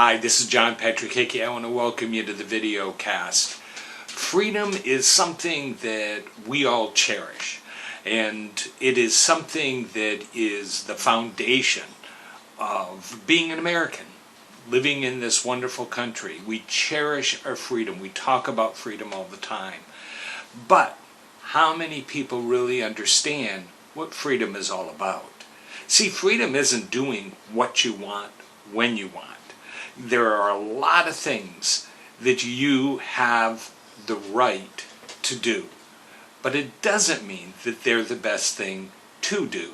Hi, this is John Patrick Hickey. I want to welcome you to the video cast. Freedom is something that we all cherish, and it is something that is the foundation of being an American, living in this wonderful country. We cherish our freedom. We talk about freedom all the time. But how many people really understand what freedom is all about? See, freedom isn't doing what you want when you want. There are a lot of things that you have the right to do, but it doesn't mean that they're the best thing to do.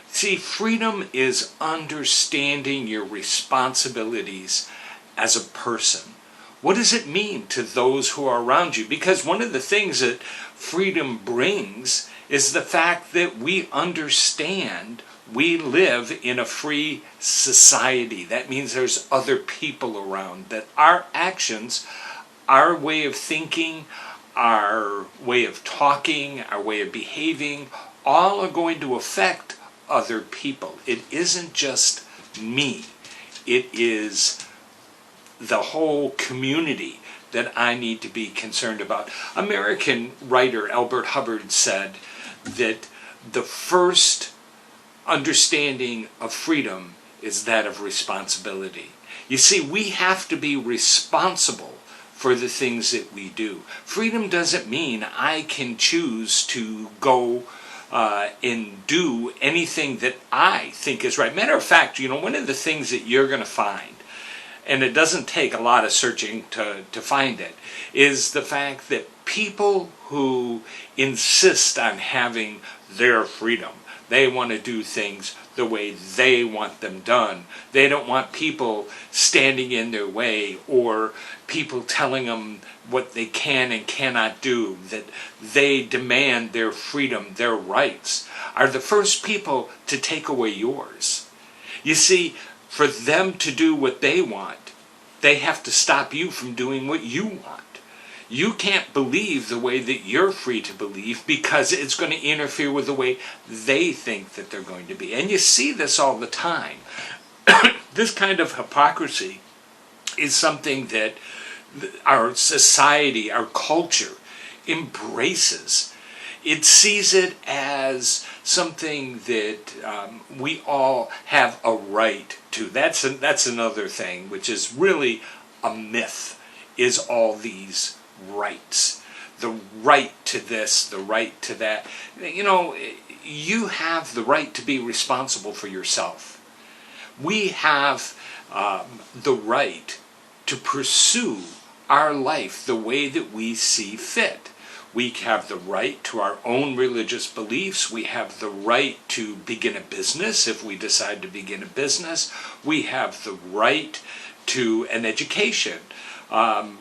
See, freedom is understanding your responsibilities as a person. What does it mean to those who are around you? Because one of the things that freedom brings is the fact that we understand we live in a free society. That means there's other people around, that our actions, our way of thinking, our way of talking, our way of behaving, all are going to affect other people. It isn't just me. It is the whole community that I need to be concerned about. American writer Elbert Hubbard said that the first understanding of freedom is that of responsibility. You see, we have to be responsible for the things that we do. Freedom doesn't mean I can choose to go and do anything that I think is right. Matter of fact, one of the things that you're going to find, and it doesn't take a lot of searching to find it, is the fact that people who insist on having their freedom, they want to do things the way they want them done. They don't want people standing in their way or people telling them what they can and cannot do, that they demand their freedom, their rights, are the first people to take away yours. You see, for them to do what they want, they have to stop you from doing what you want. You can't believe the way that you're free to believe because it's going to interfere with the way they think that they're going to be. And you see this all the time. This kind of hypocrisy is something that our society, our culture embraces. It sees it as something that we all have a right to. That's another thing, which is really a myth, is all these rights. The right to this, the right to that. You have the right to be responsible for yourself. We have the right to pursue our life the way that we see fit. We have the right to our own religious beliefs. We have the right to begin a business if we decide to begin a business. We have the right to an education.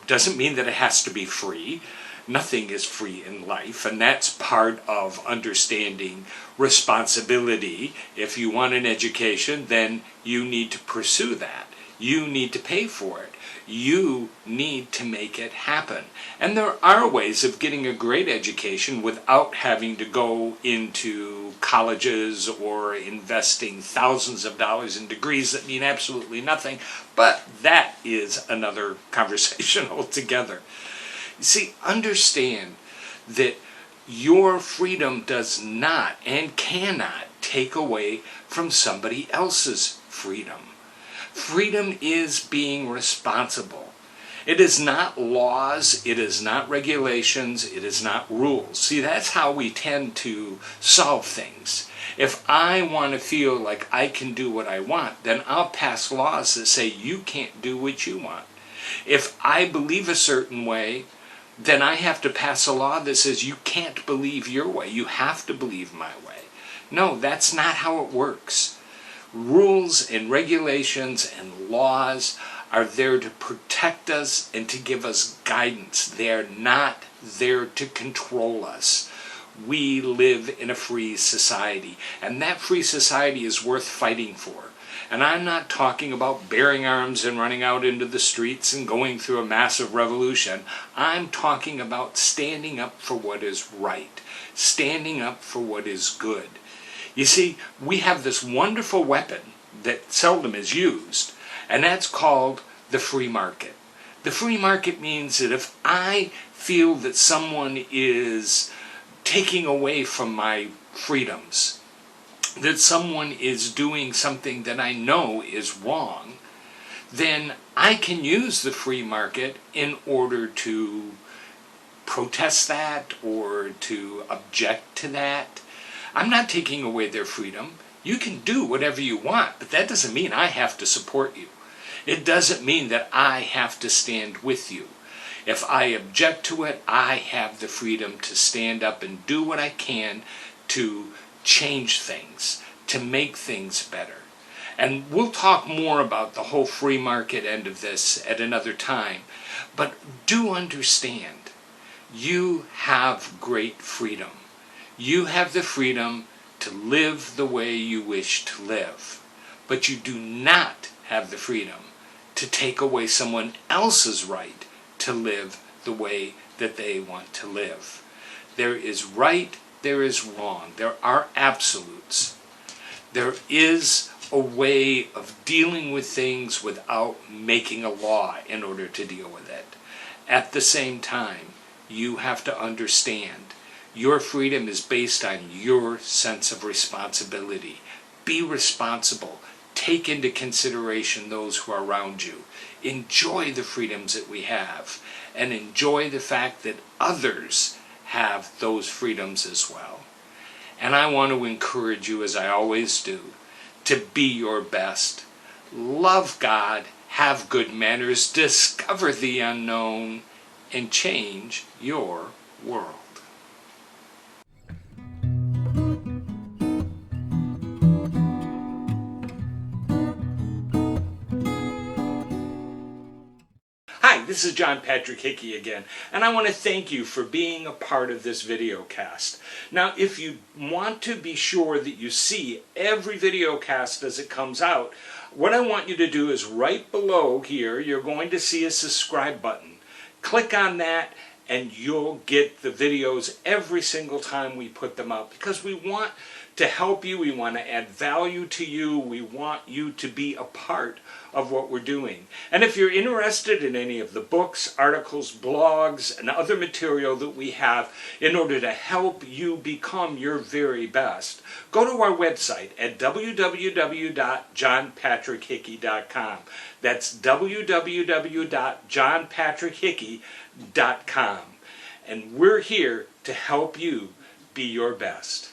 Doesn't mean that it has to be free. Nothing is free in life, and that's part of understanding responsibility. If you want an education, then you need to pursue that. You need to pay for it. You need to make it happen. And there are ways of getting a great education without having to go into colleges or investing thousands of dollars in degrees that mean absolutely nothing. But that is another conversation altogether. You see, understand that your freedom does not and cannot take away from somebody else's freedom. Freedom is being responsible. It is not laws, it is not regulations, it is not rules. See, that's how we tend to solve things. If I want to feel like I can do what I want, then I'll pass laws that say you can't do what you want. If I believe a certain way, then I have to pass a law that says you can't believe your way, you have to believe my way. No, that's not how it works. Rules and regulations and laws are there to protect us and to give us guidance. They are not there to control us. We live in a free society, and that free society is worth fighting for. And I'm not talking about bearing arms and running out into the streets and going through a massive revolution. I'm talking about standing up for what is right, standing up for what is good. You see, we have this wonderful weapon that seldom is used, and that's called the free market. The free market means that if I feel that someone is taking away from my freedoms, that someone is doing something that I know is wrong, then I can use the free market in order to protest that or to object to that. I'm not taking away their freedom. You can do whatever you want, but that doesn't mean I have to support you. It doesn't mean that I have to stand with you. If I object to it, I have the freedom to stand up and do what I can to change things, to make things better. And we'll talk more about the whole free market end of this at another time. But do understand, you have great freedom. You have the freedom to live the way you wish to live. But you do not have the freedom to take away someone else's right to live the way that they want to live. There is right, there is wrong. There are absolutes. There is a way of dealing with things without making a law in order to deal with it. At the same time, you have to understand your freedom is based on your sense of responsibility. Be responsible. Take into consideration those who are around you. Enjoy the freedoms that we have, and enjoy the fact that others have those freedoms as well. And I want to encourage you, as I always do, to be your best. Love God, have good manners, discover the unknown, and change your world. Hi, this is John Patrick Hickey again, and I want to thank you for being a part of this video cast. Now, if you want to be sure that you see every video cast as it comes out, what I want you to do is right below here, you're going to see a subscribe button. Click on that and you'll get the videos every single time we put them out, because we want to help you, we want to add value to you, we want you to be a part of what we're doing. And if you're interested in any of the books, articles, blogs, and other material that we have in order to help you become your very best, go to our website at www.johnpatrickhickey.com. That's www.johnpatrickhickey.com. And we're here to help you be your best.